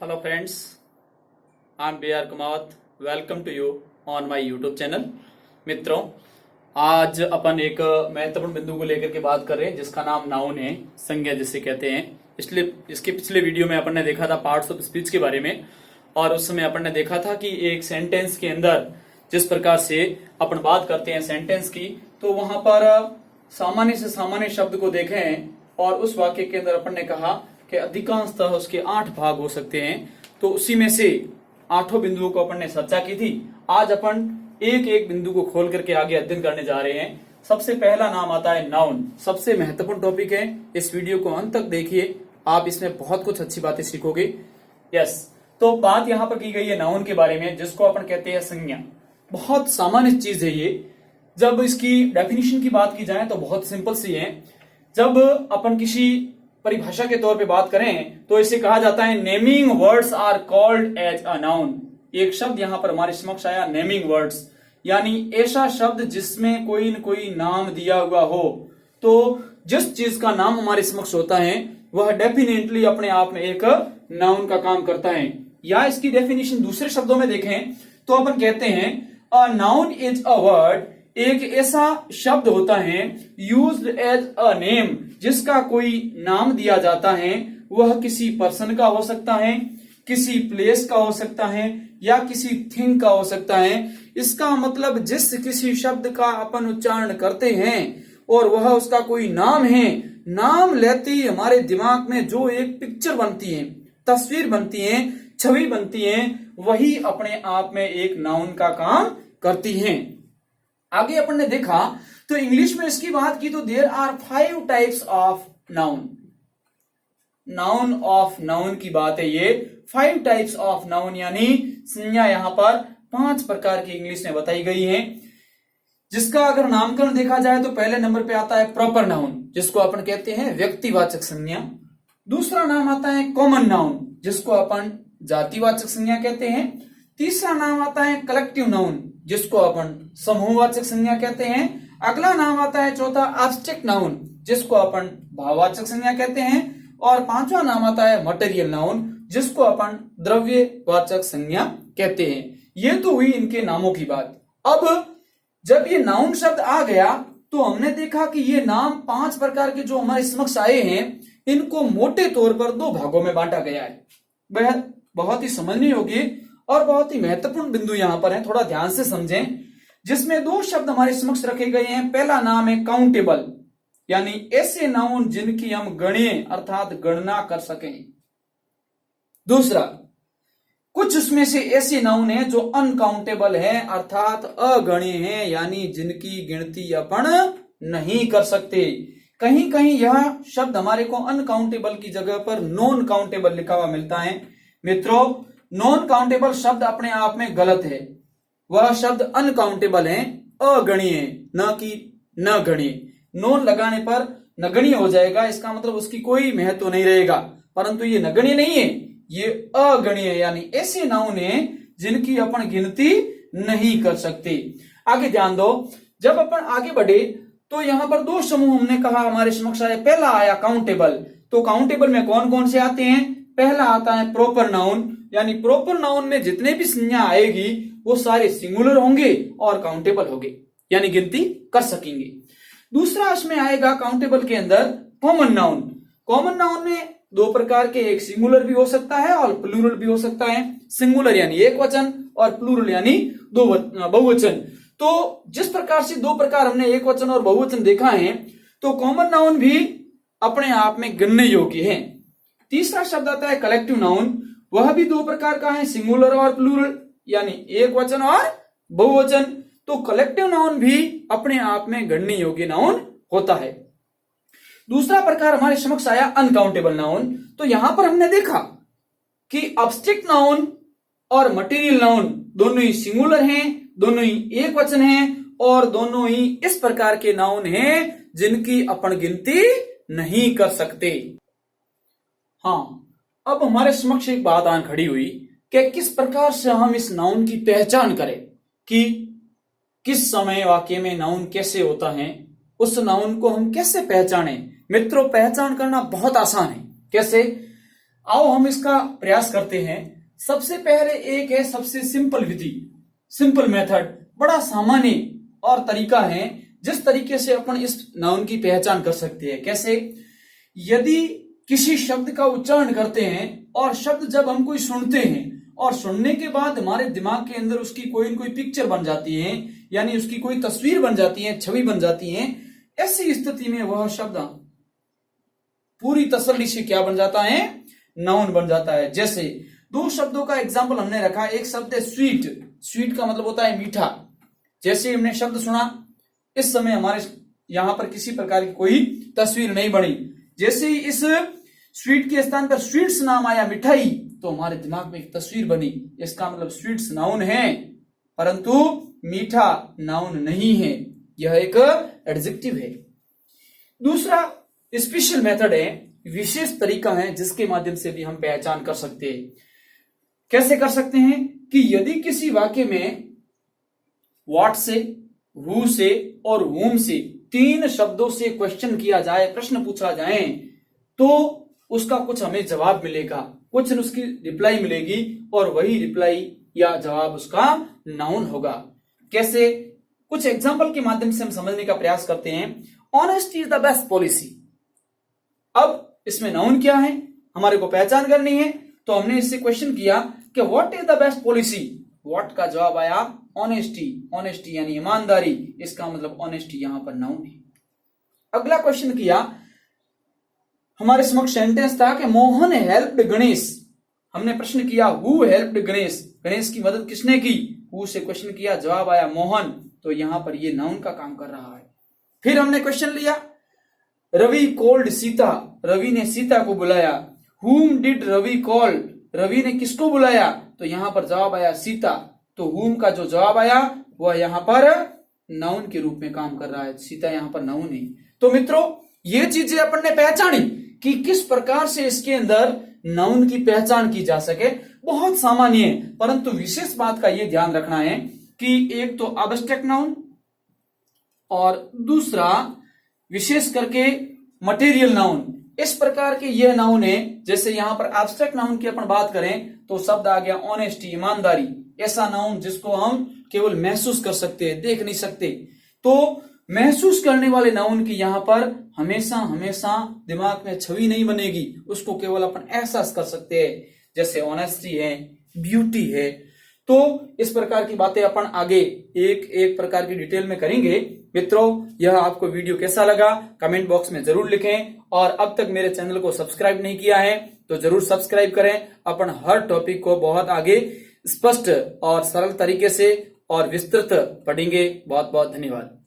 Hello friends, I'm B.R. Kumawat. Welcome to you on my YouTube channel. मित्रों, आज अपन एक महत्वपूर्ण बिंदु को लेकर के बात कर रहे हैं जिसका नाम नाउन है, संज्ञा जिसे कहते हैं। इसलिए इसके पिछले वीडियो में अपन ने देखा था पार्ट्स ऑफ स्पीच के बारे में, और उस समय अपन ने देखा था कि एक सेंटेंस के अंदर जिस प्रकार से अपन बात करते हैं सेंटेंस की, तो वहां पर सामान्य से सामान्य शब्द को देखें और उस वाक्य के अंदर अपन ने कहा कि अधिकांशतः उसके 8 भाग हो सकते हैं। तो उसी में से 8 बिंदुओं को अपन ने चर्चा की थी। आज अपन एक एक बिंदु को खोल करके आगे अध्ययन करने जा रहे हैं। सबसे पहला नाम आता है नाउन। सबसे महत्वपूर्ण टॉपिक है, इस वीडियो को अंत तक देखिए, आप इसमें बहुत कुछ अच्छी बातें सीखोगे। यस, तो बात यहाँ पर की गई है नाउन के बारे में, जिसको अपन कहते हैं संज्ञा। बहुत सामान्य चीज है ये। जब इसकी डेफिनेशन की बात की जाए तो बहुत सिंपल सी है। जब अपन किसी परिभाषा के तौर पे बात करें तो इसे कहा जाता है naming words are called as a noun. एक शब्द यहां पर हमारे समक्ष आया, नेमिंग वर्ड्स, यानी ऐसा शब्द जिसमें कोई न कोई नाम दिया हुआ हो। तो जिस चीज का नाम हमारे समक्ष होता है वह डेफिनेटली अपने आप में एक नाउन का काम करता है। या इसकी डेफिनेशन दूसरे शब्दों में देखें तो अपन कहते हैं a noun is a word, एक ऐसा शब्द होता है यूज्ड एज अ नेम, जिसका कोई नाम दिया जाता है। वह किसी पर्सन का हो सकता है, किसी प्लेस का हो सकता है, या किसी थिंग का हो सकता है। इसका मतलब जिस किसी शब्द का अपन उच्चारण करते हैं और वह उसका कोई नाम है, नाम लेते ही हमारे दिमाग में जो एक पिक्चर बनती है, तस्वीर बनती है, छवि बनती है, वही अपने आप में एक नाउन का काम करती है। आगे अपन ने देखा तो इंग्लिश में इसकी बात की तो there are 5 types of noun. Noun of noun की बात है ये, 5 टाइप्स ऑफ नाउन, यानी संज्ञा यहां पर 5 प्रकार की इंग्लिश में बताई गई है। जिसका अगर नामकरण देखा जाए तो पहले नंबर पे आता है प्रॉपर नाउन, जिसको अपन कहते हैं व्यक्तिवाचक संज्ञा। दूसरा नाम आता है कॉमन नाउन, जिसको अपन जातिवाचक संज्ञा कहते हैं। तीसरा नाम आता है कलेक्टिव नाउन, जिसको अपन समूहवाचक संज्ञा कहते हैं। अगला नाम आता है चौथा एब्स्ट्रैक्ट नाउन, जिसको अपन भाववाचक संज्ञा कहते हैं। और पांचवा नाम आता है मटेरियल नाउन, जिसको अपन द्रव्यवाचक संज्ञा कहते हैं। ये तो हुई इनके नामों की बात। अब जब ये नाउन शब्द आ गया तो हमने देखा कि ये नाम 5 प्रकार के जो हमारे समक्ष आए हैं, इनको मोटे तौर पर 2 भागों में बांटा गया है। वह बहुत ही समझने योग्य और बहुत ही महत्वपूर्ण बिंदु यहां पर है, थोड़ा ध्यान से समझें। जिसमें 2 शब्द हमारे समक्ष रखे गए हैं। पहला नाम है काउंटेबल, यानी ऐसे नाउन जिनकी हम गणीय अर्थात गणना कर सकें। दूसरा, कुछ उसमें से ऐसे नाउन है जो अनकाउंटेबल है अर्थात अगणीय है, यानी जिनकी गिनती अपन नहीं कर सकते। कहीं कहीं यह शब्द हमारे को अनकाउंटेबल की जगह पर नॉन काउंटेबल लिखा हुआ मिलता है। मित्रों, नॉन काउंटेबल शब्द अपने आप में गलत है। वह शब्द अनकाउंटेबल है, अगणीय, न कि न गणीय। नॉन लगाने पर नगणीय हो जाएगा, इसका मतलब उसकी कोई महत्व नहीं रहेगा। परंतु ये नगणीय नहीं है, ये अगणीय, यानी ऐसे नाउन है जिनकी अपन गिनती नहीं कर सकते। आगे ध्यान दो, जब अपन आगे बढ़े तो यहां पर 2 समूह हमने कहा हमारे समक्ष आए। पहला आया काउंटेबल। तो काउंटेबल में कौन कौन से आते हैं? पहला आता है प्रॉपर नाउन, यानी प्रॉपर नाउन में जितने भी संज्ञा आएगी वो सारे सिंगुलर होंगे और काउंटेबल होंगे, यानी गिनती कर सकेंगे। दूसरा इसमें आएगा काउंटेबल के अंदर कॉमन नाउन। कॉमन नाउन में 2 प्रकार के, एक सिंगुलर भी हो सकता है और प्लूरल भी हो सकता है। सिंगुलर यानी एक वचन और प्लूरल यानी बहुवचन। तो जिस प्रकार से 2 प्रकार हमने एक वचन और बहुवचन देखा है, तो कॉमन नाउन भी अपने आप में गिनने योग्य है। तीसरा शब्द आता है कलेक्टिव नाउन। वह भी 2 प्रकार का है, सिंगुलर और प्लूरल, यानी एक वचन और बहुवचन। तो कलेक्टिव नाउन भी अपने आप में गणनीय योग्य नाउन होता है। दूसरा प्रकार हमारे समक्ष आया अनकाउंटेबल नाउन। तो यहां पर हमने देखा कि एब्स्ट्रैक्ट नाउन और मटेरियल नाउन दोनों ही सिंगुलर हैं, दोनों ही एक वचन हैं, और दोनों ही इस प्रकार के नाउन हैं जिनकी अपन गिनती नहीं कर सकते। हाँ, अब हमारे समक्ष एक बात आन खड़ी हुई कि किस प्रकार से हम इस नाउन की पहचान करें कि किस समय वाक्य में नाउन कैसे होता है, उस नाउन को हम कैसे पहचानें। मित्रों, पहचान करना बहुत आसान है। कैसे? आओ हम इसका प्रयास करते हैं। सबसे पहले एक है सबसे सिंपल विधि, सिंपल मेथड, बड़ा सामान्य और तरीका है जिस तरीके से अपन इस नाउन की पहचान कर सकते हैं। कैसे? यदि किसी शब्द का उच्चारण करते हैं और शब्द जब हम कोई सुनते हैं और सुनने के बाद हमारे दिमाग के अंदर उसकी कोई न कोई पिक्चर बन जाती है, यानी उसकी कोई तस्वीर बन जाती है, छवि बन जाती है, ऐसी स्थिति में वह शब्द पूरी तसल्ली से क्या बन जाता है? नाउन बन जाता है। जैसे दो शब्दों का एग्जाम्पल हमने रखा, एक शब्द है स्वीट, स्वीट का मतलब होता है मीठा। जैसे हमने शब्द सुना, इस समय हमारे यहां पर किसी प्रकार की कोई तस्वीर नहीं बनी। जैसे ही इस स्वीट के स्थान पर स्वीट्स नाम आया, मिठाई, तो हमारे दिमाग में एक तस्वीर बनी। इसका मतलब स्वीट्स नाउन है, परंतु मीठा नाउन नहीं है, यह एक एडजेक्टिव है। दूसरा स्पेशल मेथड है, विशेष तरीका है जिसके माध्यम से भी हम पहचान कर सकते हैं। कैसे कर सकते हैं? कि यदि किसी वाक्य में व्हाट से, हु से और whom से तीन शब्दों से क्वेश्चन किया जाए, प्रश्न पूछा जाए, तो उसका कुछ हमें जवाब मिलेगा, कुछ उसकी रिप्लाई मिलेगी और वही रिप्लाई या जवाब उसका नाउन होगा। कैसे? कुछ एग्जाम्पल के माध्यम से हम समझने का प्रयास करते हैं। Honesty is the best policy. अब इसमें नाउन क्या है, हमारे को पहचान करनी है, तो हमने इससे क्वेश्चन किया कि what is the best policy. What का जवाब आया ऑनेस्टी, ऑनेस्टी यानी ईमानदारी, इसका मतलब ऑनेस्टी यहां पर नाउन है। अगला क्वेश्चन किया, हमारे समक्ष सेंटेंस था कि मोहन हेल्प्ड गणेश। हमने प्रश्न किया हु हेल्प्ड गणेश, गणेश की मदद किसने की? हु से क्वेश्चन किया, जवाब आया मोहन, तो यहां पर ये नाउन का काम कर रहा है। फिर हमने क्वेश्चन लिया, रवि कॉल्ड सीता, रवि ने सीता को बुलाया। हुम डिड रवि कॉल, रवि ने किसको बुलाया? तो यहां पर जवाब आया सीता, तो हुम का जो जवाब आया वह यहां पर नाउन के रूप में काम कर रहा है, सीता यहां पर नाउन है। तो मित्रों, ये चीजें अपन ने पहचानी कि किस प्रकार से इसके अंदर नाउन की पहचान की जा सके। बहुत सामान्य है, परंतु विशेष बात का यह ध्यान रखना है कि एक तो एब्स्ट्रैक्ट नाउन और दूसरा विशेष करके मटेरियल नाउन, इस प्रकार के यह नाउन है। जैसे यहां पर एब्स्ट्रैक्ट नाउन की अपन बात करें तो शब्द आ गया ऑनेस्टी, ईमानदारी, ऐसा नाउन जिसको हम केवल महसूस कर सकते हैं, देख नहीं सकते। तो महसूस करने वाले नाउन की यहां पर हमेशा हमेशा दिमाग में छवि नहीं बनेगी, उसको केवल अपन एहसास कर सकते हैं। जैसे ऑनेस्टी है, ब्यूटी है। तो इस प्रकार की बातें अपन आगे एक एक प्रकार की डिटेल में करेंगे। मित्रों, यह आपको वीडियो कैसा लगा कमेंट बॉक्स में जरूर लिखें, और अब तक मेरे चैनल को सब्सक्राइब नहीं किया है तो जरूर सब्सक्राइब करें। अपन हर टॉपिक को बहुत आगे स्पष्ट और सरल तरीके से और विस्तृत पढ़ेंगे। बहुत बहुत धन्यवाद।